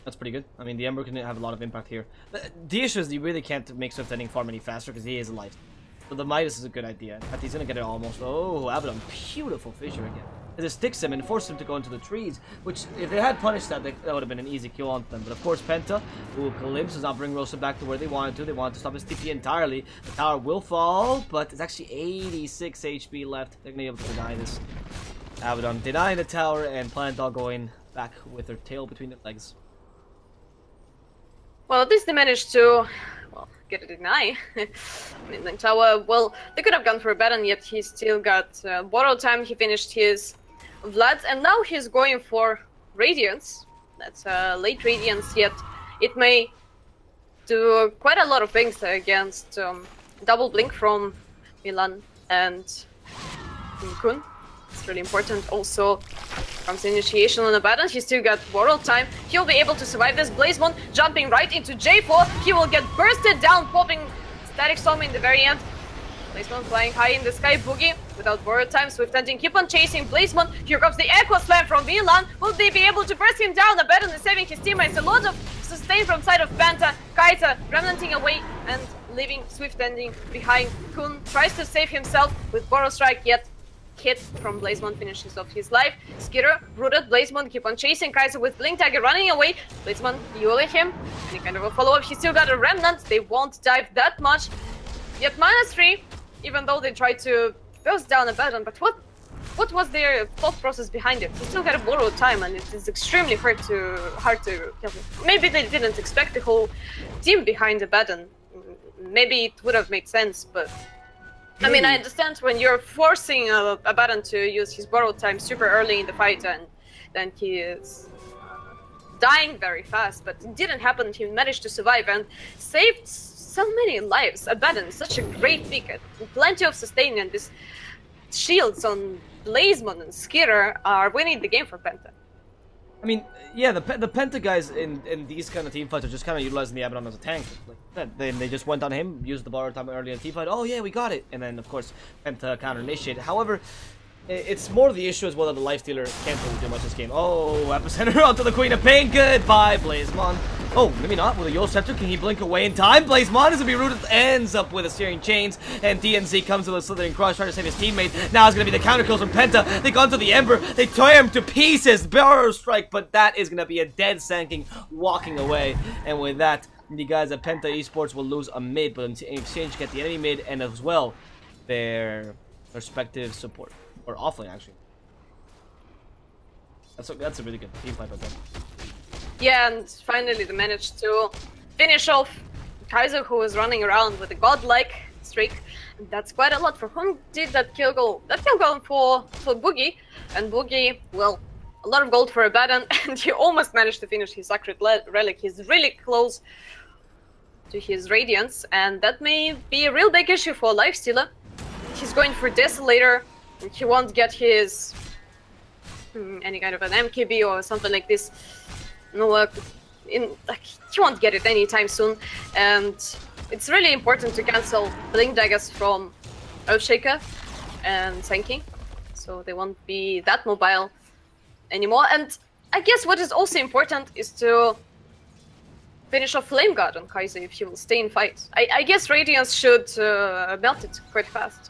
That's pretty good. I mean, the Ember can have a lot of impact here. The issue is you really can't make Swift Ending farm any faster because he is alive. So the Midas is a good idea. In fact, he's going to get it almost. Oh, Abaddon, beautiful Fissure again. It just sticks him and forces him to go into the trees, which, if they had punished that, that would have been an easy kill on them. But of course, Penta, who Calypso does not bring Rosa back to where they wanted to. They wanted to stop his TP entirely. The tower will fall, but it's actually 86 HP left. They're going to be able to deny this. Abaddon denying the tower, and Planet Dog going back with their tail between their legs. Well, at least they managed to, well, get a deny. I mean, the tower, well, they could have gone for a Baron, yet he still got borrow time. He finished his Vlad, and now he's going for Radiance. That's late Radiance, yet it may do quite a lot of things against double blink from Milan and Kun. It's really important. Also, comes the initiation on the Baron. He still got borrow time. He'll be able to survive this. Blazemon jumping right into J4. He will get bursted down, popping Static Storm in the very end. Blazemon flying high in the sky. Boogie without borrow time. Swift Ending keep on chasing Blazemon. Here comes the Echo Slam from VLAN. Will they be able to burst him down? The Baron is saving his teammates. A lot of sustain from side of Penta. Kaita remnanting away and leaving Swift Ending behind. Kun tries to save himself with borrow strike, yet hit from Blazemon finishes off his life. Skitter rooted. Blazemon keep on chasing Kaiser with Blink Dagger running away. Blazemon yuling him. Any kind of a follow-up. He still got a remnant. They won't dive that much. Yet -3, even though they tried to burst down a Baron. But what was their thought process behind it? He still got a borrow time, and it is extremely hard to kill him. Maybe they didn't expect the whole team behind the Baron. Maybe it would have made sense, but I mean, I understand when you're forcing a Baron to use his borrowed time super early in the fight, and then he is dying very fast, but it didn't happen. He managed to survive and saved so many lives. A Baron, such a great pick, plenty of sustain, and these shields on Blazemon and Skitter are winning the game for Penta. I mean, yeah, the Penta guys in these kind of team fights are just kind of utilizing the Abaddon as a tank. Like, then they just went on him, used the borrowed time early in the team fight. Oh yeah, we got it, and then of course Penta counter initiated. However, it's more the issue as well that the lifestealer can't really do much this game. Oh, epicenter onto the Queen of Pain. Goodbye, Blazemon. Oh, maybe not. With a Yule Scepter, can he blink away in time? Blazemon is going to be rooted, ends up with a Searing Chains, and DNZ comes with a Slithering Crush, trying to save his teammate. Now it's going to be the counter kills from Penta. They go into the Ember, they tear him to pieces. Barrow Strike, but that is going to be a dead Sanking walking away. And with that, the guys at Penta eSports will lose a mid, but in exchange get the enemy mid and as well their respective support. Or offlane, actually. That's a really good team fight by them. Yeah, and finally they managed to finish off Kaiser, who was running around with a godlike streak. And that's quite a lot. For whom did that kill go? That kill go for Boogie. And Boogie, well, a lot of gold for Abaddon, and he almost managed to finish his Sacred Relic. He's really close to his Radiance, and that may be a real big issue for Lifestealer. He's going for Desolator. He won't get his any kind of an MKB or something like this. No, he won't get it anytime soon. And it's really important to cancel Blink Daggers from Earthshaker and Sanking, so they won't be that mobile anymore. And I guess what is also important is to finish off Flame Guard on Kaiser if he will stay in fight. I guess Radiance should melt it quite fast.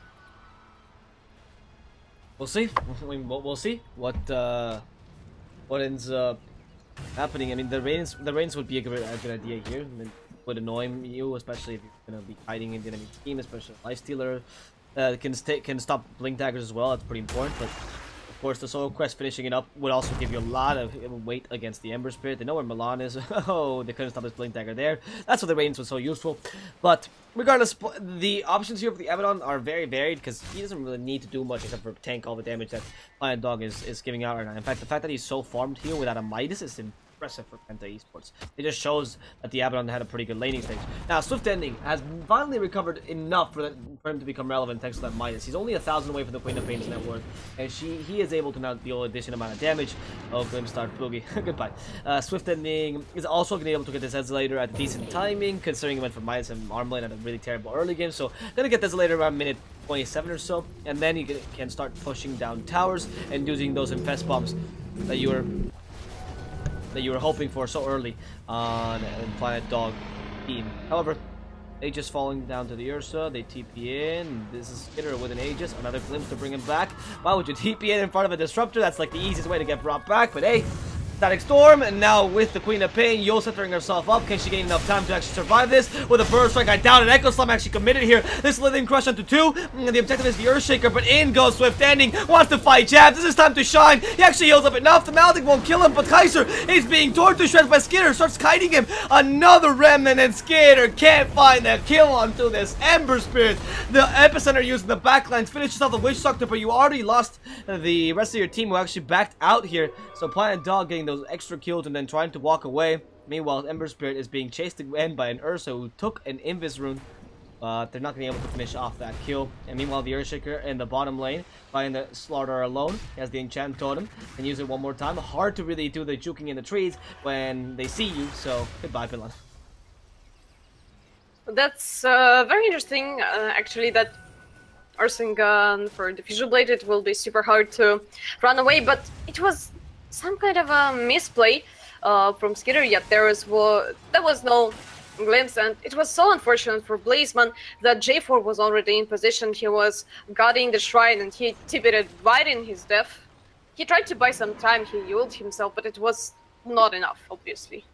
We'll see. We'll see what ends up happening. I mean, the Reigns would be a good idea here. I mean, it would annoy you, especially if you're gonna be hiding in the enemy team, especially Lifestealer. Can stop Blink Daggers as well. That's pretty important. But of course, the Soul Quest finishing it up would also give you a lot of weight against the Ember Spirit. They know where Milan is. Oh, they couldn't stop his Blink Dagger there. That's why the Radiance was so useful. But regardless, the options here for the Abaddon are very varied because he doesn't really need to do much except for tank all the damage that Lion Dog is giving out right now. In fact, the fact that he's so farmed here without a Midas is impressive for Penta eSports. It just shows that the Abaddon had a pretty good laning stage. Now, Swift Ending has finally recovered enough for him to become relevant thanks to that Midas. He's only 1,000 away from the Queen of Pain's net worth, and he is able to now deal a decent amount of damage. Oh, Glimstar Boogie. Goodbye. Swift Ending is also going to be able to get this Desolator at decent timing, considering he went for Midas and Armlane at a really terrible early game. So, going to get Desolator around minute 27 or so, and then you can start pushing down towers and using those Infest Bombs that you were hoping for so early on Planet Dog team. However, Aegis falling down to the Ursa, they TP in. This is Skitter with an Aegis, another glimpse to bring him back. Why would you TP in front of a Disruptor? That's like the easiest way to get brought back, but hey, Static Storm, and now with the Queen of Pain, Yule centering herself up. Can she gain enough time to actually survive this? With a Burst Strike, I doubt it. Echo Slam actually committed here. This Slithering Crush onto 2. The objective is the Earthshaker, but in goes Swift Ending. Wants to fight Jabs. This is time to shine. He actually heals up enough. The Maledict won't kill him, but Kaiser is being torn to shreds by Skitter. Starts kiting him. Another Remnant, and Skitter can't find a kill onto this Ember Spirit. The Epicenter using the backlines finishes off the Witch Doctor, but you already lost the rest of your team who actually backed out here. So Planet Dog getting those extra kills and then trying to walk away. Meanwhile, Ember Spirit is being chased again by an Ursa who took an Invis rune. But they're not going to be able to finish off that kill. And meanwhile, the Earthshaker in the bottom lane, fighting the Slaughter alone. He has the Enchant Totem. Can use it one more time. Hard to really do the juking in the trees when they see you. So, goodbye, Finland. That's very interesting, actually, that Ursingun for the Visual Blade, it will be super hard to run away. But it was some kind of a misplay from Skitter, yet there was no glimpse, and it was so unfortunate for Blazeman that J4 was already in position. He was guarding the shrine and he tipped it right in his death. He tried to buy some time, he Yuled himself, but it was not enough, obviously.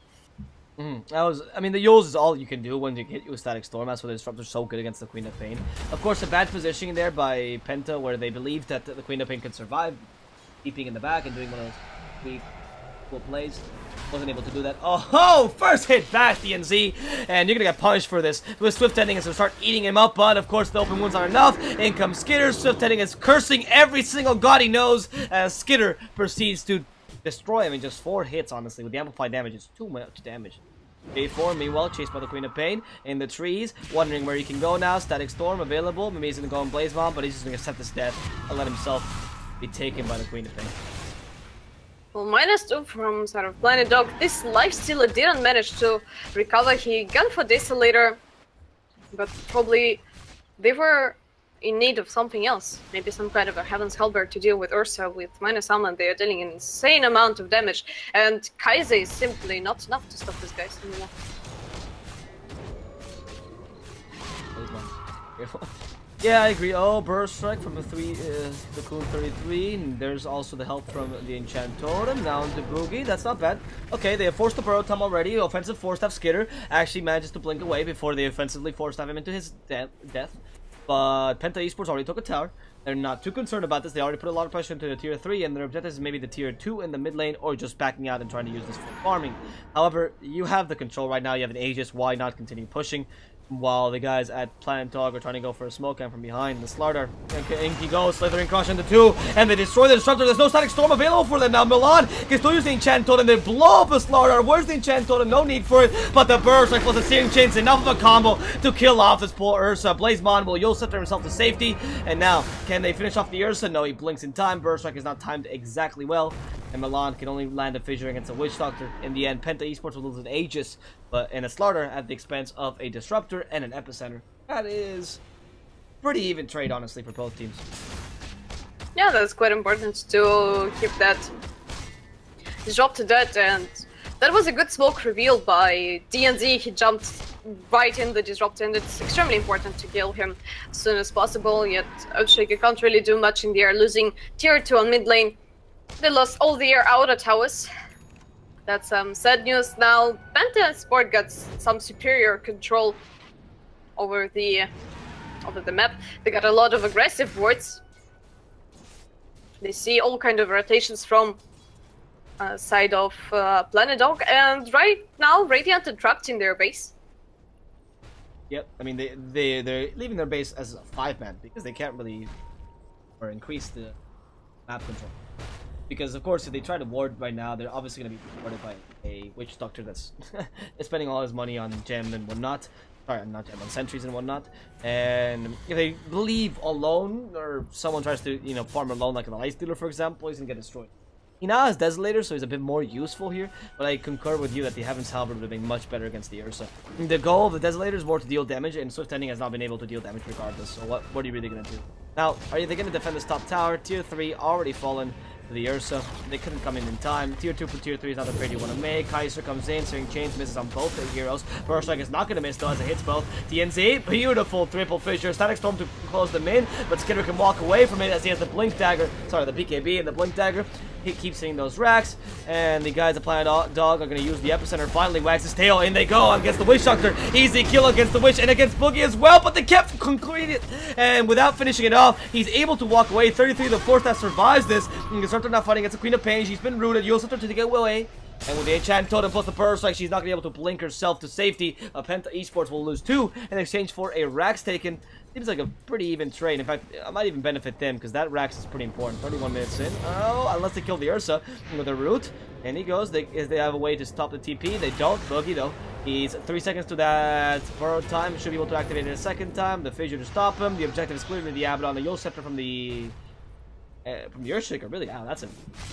I mean, the Yules is all you can do when you hit you with Static Storm. That's why the Disruptor's so good against the Queen of Pain. Of course, a bad positioning there by Penta, where they believed that the Queen of Pain could survive, keeping in the back and doing one of those weak cool plays. Wasn't able to do that. Oh, first hit back, DNZ, and you're gonna get punished for this. With Swift Ending is gonna start eating him up, but of course the open wounds aren't enough. In comes Skitter. Swift Ending is cursing every single god he knows as Skitter proceeds to destroy him in just 4 hits. Honestly, with the amplified damage, it's too much damage. J4, meanwhile, chased by the Queen of Pain in the trees, wondering where he can go now. Static Storm available. Maybe he's gonna go on Blaze Bomb, but he's just gonna accept his death and let himself be taken by the Queen of Pain. Well, -2 from sort of Planet Dog. This lifestealer didn't manage to recover. He got for Desolator, but probably they were in need of something else. Maybe some kind of a Heaven's Halberd to deal with Ursa with -1. They are dealing an insane amount of damage, and Kaiser is simply not enough to stop these guys anymore. Yeah, I agree. Oh, Burst Strike from the Coon 33. And there's also the help from the Enchant Totem. Now the Boogie. That's not bad. Okay, they have forced the Burrow Tom already. Offensive force staff Skitter actually manages to blink away before they offensively force staff him into his death. But Penta eSports already took a tower. They're not too concerned about this. They already put a lot of pressure into the tier 3, and their objective is maybe the tier 2 in the mid lane, or just backing out and trying to use this for farming. However, you have the control right now. You have an Aegis. Why not continue pushing? While the guys at Planet Dog are trying to go for a smoke and from behind the Slardar. In he goes, Slithering Crush into 2, and they destroy the Disruptor. There's no Static Storm available for them now. Milan can still use the Enchant Totem. They blow up a Slardar. Where's the Enchant Totem? No need for it. But the Burst Strike plus the Searing Chains, enough of a combo to kill off this poor Ursa. Blazemon will Yule Scepter himself to safety. And now, can they finish off the Ursa? No, he blinks in time. Burst Strike is not timed exactly well. And Milan can only land a Fissure against a Witch Doctor. In the end, Penta eSports will lose an Aegis, but in a Slardar at the expense of a Disruptor and an Epicenter. That is pretty even trade, honestly, for both teams. Yeah, that's quite important to keep that Disruptor dead, and that was a good smoke reveal by DNZ. He jumped right in the Disruptor, and it's extremely important to kill him as soon as possible, yet Earthshaker can't really do much in the air, losing tier 2 on mid lane. They lost all the air outer towers. That's sad news. Now, Penta eSports got some superior control over the map. They got a lot of aggressive wards. They see all kind of rotations from side of Planet Dog, and right now Radiant are trapped in their base. Yep, I mean they're leaving their base as a 5-man because they can't really increase the map control. Because, of course, if they try to ward right now, they're obviously going to be warded by a Witch Doctor that's spending all his money on gem and whatnot. Sorry, not gem, on sentries and whatnot. And if they leave alone, or someone tries to, you know, farm alone, like an Ice Dealer, for example, he's going to get destroyed. He now has Desolator, so he's a bit more useful here, but I concur with you that the Heaven's Halberd would have been much better against the Ursa. The goal of the Desolator is more to deal damage, and Swift Ending has not been able to deal damage regardless, so what are you really going to do? Now, are they going to defend this top tower? Tier 3 already fallen to the Ursa. They couldn't come in time. Tier 2 for Tier 3 is not a trade you want to make. Kaiser comes in, Searing Chains misses on both their heroes. Burst Strike is not going to miss though as it hits both. TNZ, beautiful triple Fissure. Static Storm to close them in, but Skitter can walk away from it as he has the Blink Dagger. Sorry, the BKB and the Blink Dagger. He keeps hitting those racks, and the guys at Planet Dog are going to use the Epicenter. Finally wags his tail, in they go against the Witch Doctor. Easy kill against the Witch and against Boogie as well, but they kept concluding it, and without finishing it off, he's able to walk away. 33 the fourth that survives this. Disruptor not fighting against the Queen of Pain. She's been rooted. Yule Scepter to get away. And with the Enchant Totem plus the Burst Strike, she's not going to be able to blink herself to safety. Penta eSports will lose 2 in exchange for a Rax taken. Seems like a pretty even trade. In fact, I might even benefit them because that Rax is pretty important. 31 minutes in. Oh, unless they kill the Ursa with a root. And he goes. They have a way to stop the TP. They don't. Boogie, though. He's 3 seconds to that borrow time. Should be able to activate it a second time. The Fissure to stop him. The objective is clearly the Abaddon. The Yule Scepter from the Earthshaker, really? Wow, that's a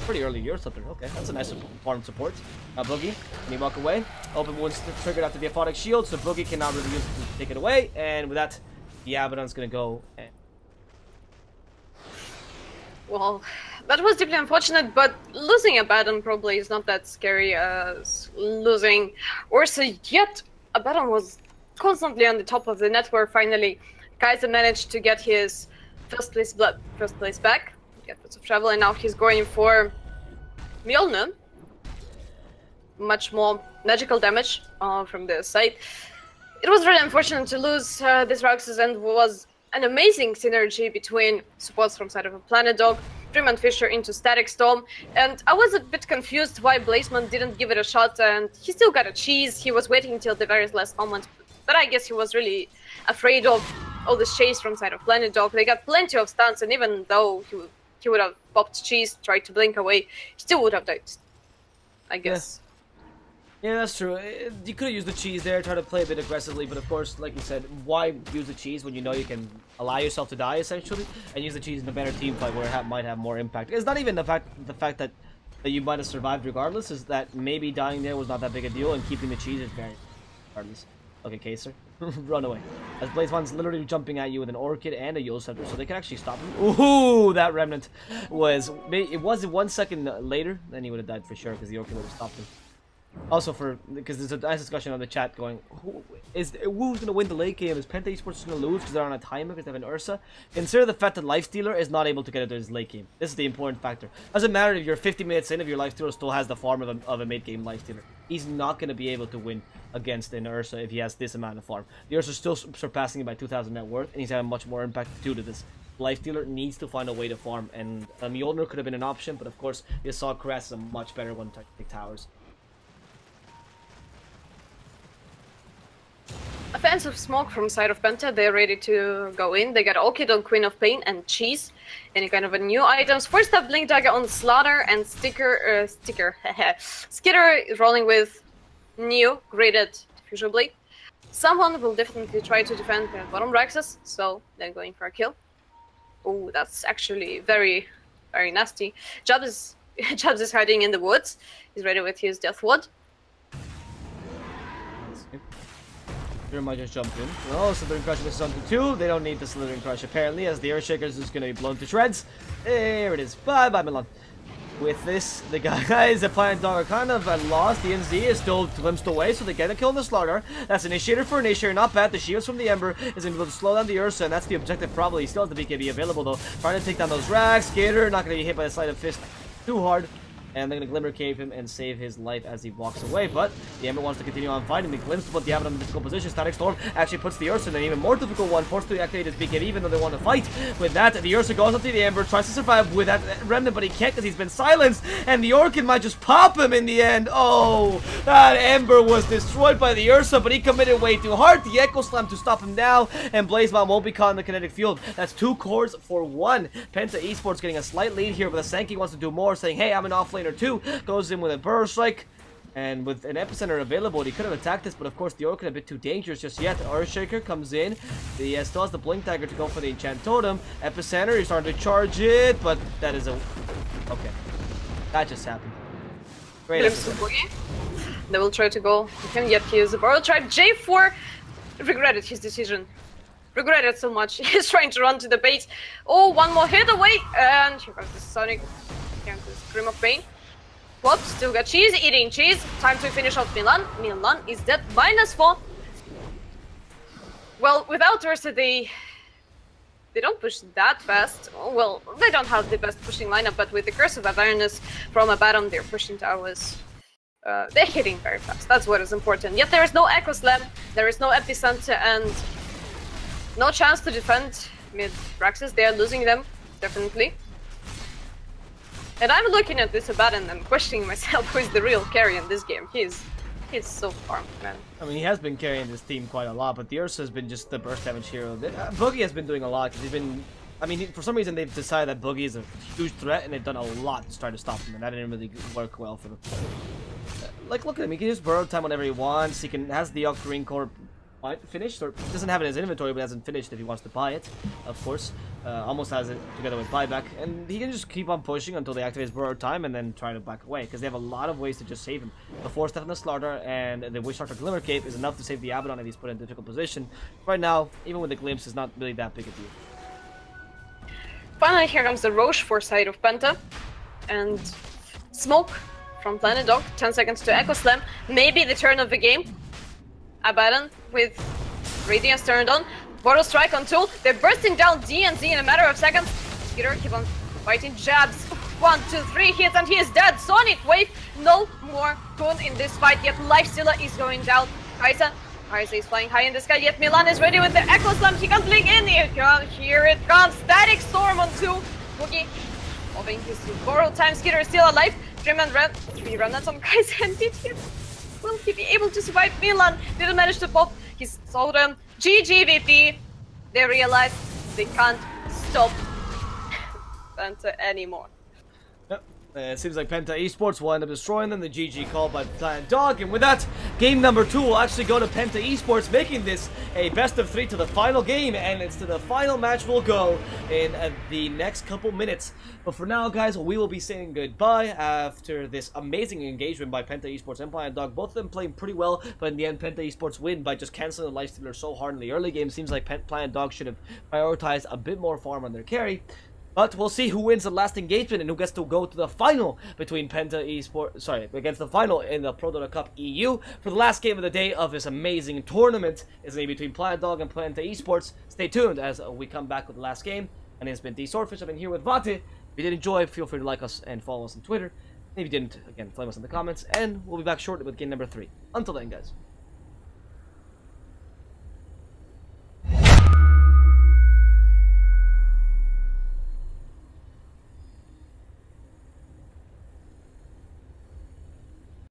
pretty early Yule Scepter. Okay, that's a nice farm support. Boogie, can he walk away? Open wounds triggered after the Aphotic Shield, so Boogie cannot really use it to take it away. And with that, the Abaddon's gonna go. Well, that was deeply unfortunate, but losing Abaddon probably is not that scary as losing Ursa. Yet, Abaddon was constantly on the top of the network. Finally, Kaiser managed to get his first place back. Get bits of travel, and now he's going for Mjolnir. Much more magical damage from the side. It was really unfortunate to lose this Roxas, and was an amazing synergy between supports from side of a Planet Dog, Freeman Fissure into Static Storm, and I was a bit confused why Blazeman didn't give it a shot, and he still got a cheese. He was waiting until the very last moment, but I guess he was really afraid of all this chase from side of Planet Dog. They got plenty of stuns, and even though he would have popped cheese, tried to blink away, he still would have died, I guess. Yeah, that's true. You could have used the cheese there, try to play a bit aggressively, but of course, like you said, why use the cheese when you know you can allow yourself to die, essentially, and use the cheese in a better team fight where it might have more impact. It's not even the fact that that you might have survived regardless is that maybe dying there was not that big a deal, and keeping the cheese is very regardless. Okay, Kaser, run away. As Blazemon's literally jumping at you with an Orchid and a Yule Scepter, so they can actually stop him. Ooh, that Remnant was... It was 1 second later, then he would have died for sure, because the Orchid would have stopped him. Also, because there's a nice discussion on the chat going, who's going to win the late game? Is Penta eSports going to lose because they're on a timer because they have an Ursa? Consider the fact that Lifestealer is not able to get into his late game. This is the important factor. Doesn't matter if you're 50 minutes in, if your Lifestealer still has the farm of a mid-game Lifestealer. He's not going to be able to win against an Ursa if he has this amount of farm. The Ursa is still surpassing him by 2,000 net worth, and he's having much more impact due to this. Lifestealer needs to find a way to farm, and Mjolnir could have been an option, but of course, the Assault Caress is a much better one to take towers. Offensive smoke from side of Penta. They're ready to go in. They got Orchid on Queen of Pain and Cheese. Any kind of a new items. First up, Blink Dagger on Slaughter and Skitter is rolling with new graded Diffusion Blade. Someone will definitely try to defend the bottom Raxus, so they're going for a kill. Oh, that's actually very, very nasty. Jabs is hiding in the woods. He's ready with his Deathwood. Might just jump in. Oh, Slithering Crush misses onto 2. They don't need the Slithering Crush apparently, as the Earthshaker's is going to be blown to shreds. There it is. Bye bye, Milan. With this, the guys at Planet Dog are kind of at loss. The NZ is still glimpsed away, so they get a kill on the Slaughter. That's Initiator for Initiator, not bad. The shields from the Ember is going to be able to slow down the Ursa, and that's the objective probably. He still has the BKB available though. Trying to take down those rags. Skater, not going to be hit by the Sleight of Fist too hard. And they're going to Glimmer Cave him and save his life as he walks away. But the Ember wants to continue on fighting. The Glimpse to put the Abbot in a difficult position. Static Storm actually puts the Ursa in an even more difficult one. Forced to activate his BKB even though they want to fight. With that, the Ursa goes up to the Ember, tries to survive with that Remnant, but he can't because he's been silenced. And the Orchid might just pop him in the end. Oh, that Ember was destroyed by the Ursa, but he committed way too hard. The Echo Slam to stop him now. And Blazemon won't be caught in the kinetic field. That's 2 cores for 1. Penta eSports getting a slight lead here, but the Sankey wants to do more, saying, hey, I'm an offlaner too. Goes in with a Burrow Strike, and with an Epicenter available, he could have attacked this, but of course the Orchid a bit too dangerous just yet. Earthshaker comes in, he still has the Blink Dagger to go for the Enchant Totem. Epicenter, he's starting to charge it, but that is a... okay. That just happened. Great. They will try to go with him, yet he is a Burrow Strike. J4 regretted his decision. Regretted so much. He's trying to run to the base. Oh, one more hit away, and here comes the Sonic. Here comes the Scream of Pain. Whoops, still got Cheese, eating Cheese. Time to finish off Milan. Milan is dead, -4. Well, without Ursa, they don't push that fast. Oh, well, they don't have the best pushing lineup, but with the Curse of Awareness from a bottom, they're pushing towers. They're hitting very fast. That's what is important. Yet there is no Echo Slam, there is no Epicenter, and no chance to defend mid Raxus. They are losing them, definitely. And I'm looking at this Abaddon and questioning myself who is the real carry in this game. He's so farmed, man. I mean, he has been carrying this team quite a lot, but the Ursa has been just the burst damage hero. Boogie has been doing a lot because he's been... I mean, for some reason they've decided that Boogie is a huge threat, and they've done a lot to try to stop him, and that didn't really work well for them. Like, look at him. He can use Burrow Time whenever he wants. He has the Octarine Core finished, or doesn't have it in his inventory, but hasn't finished if he wants to buy it, of course. Almost has it together with buyback, and he can just keep on pushing until they activate his Burrow Time and then try to back away, because they have a lot of ways to just save him. The 4-step in the Slaughter and the Wish Doctor Glimmer Cape is enough to save the Abaddon if he's put in a difficult position. Right now, even with the Glimpse, it's not really that big a deal. Finally, here comes the Roche for side of Penta, and Smoke from Planet Dog, 10 seconds to Echo Slam, maybe the turn of the game. Abaddon with Radiance turned on. Borrow Strike on Tool. They're bursting down DNZ in a matter of seconds. Skitter keep on fighting jabs. 1, 2, 3 hits and he is dead. Sonic Wave. No more Kun in this fight. Yet Lifestealer is going down. Kai'Sa is flying high in the sky. Yet Milan is ready with the Echo Slam. He can blink in. Here it comes. Static Storm on 2. Boogie moving his Borrow Time. Skitter is still alive. 3 remnants on Kai'Sa and did hit. Will he be able to survive? Milan didn't manage to pop his Totem. GG VP. They realized they can't stop Penta anymore. Yep. It seems like Penta eSports will end up destroying them. The GG call by Planet Dog. And with that, Game number 2 will actually go to Penta eSports, making this a best of 3 to the final game, and it's to the final match we'll go in the next couple minutes. But for now, guys, we will be saying goodbye after this amazing engagement by Penta eSports and Planet Dog. Both of them playing pretty well, but in the end, Penta eSports win by just canceling the Lifestealer so hard in the early game. Seems like Planet Dog should have prioritized a bit more farm on their carry. But we'll see who wins the last engagement and who gets to go to the final between Penta eSports, against the final in the ProDota Cup EU. For the last game of the day of this amazing tournament is going to be between Planet Dog and Penta eSports. Stay tuned as we come back with the last game. And it's been DSwordfish. I've been here with Vätte. If you did enjoy, feel free to like us and follow us on Twitter. If you didn't, again, flame us in the comments. And we'll be back shortly with game number 3. Until then, guys.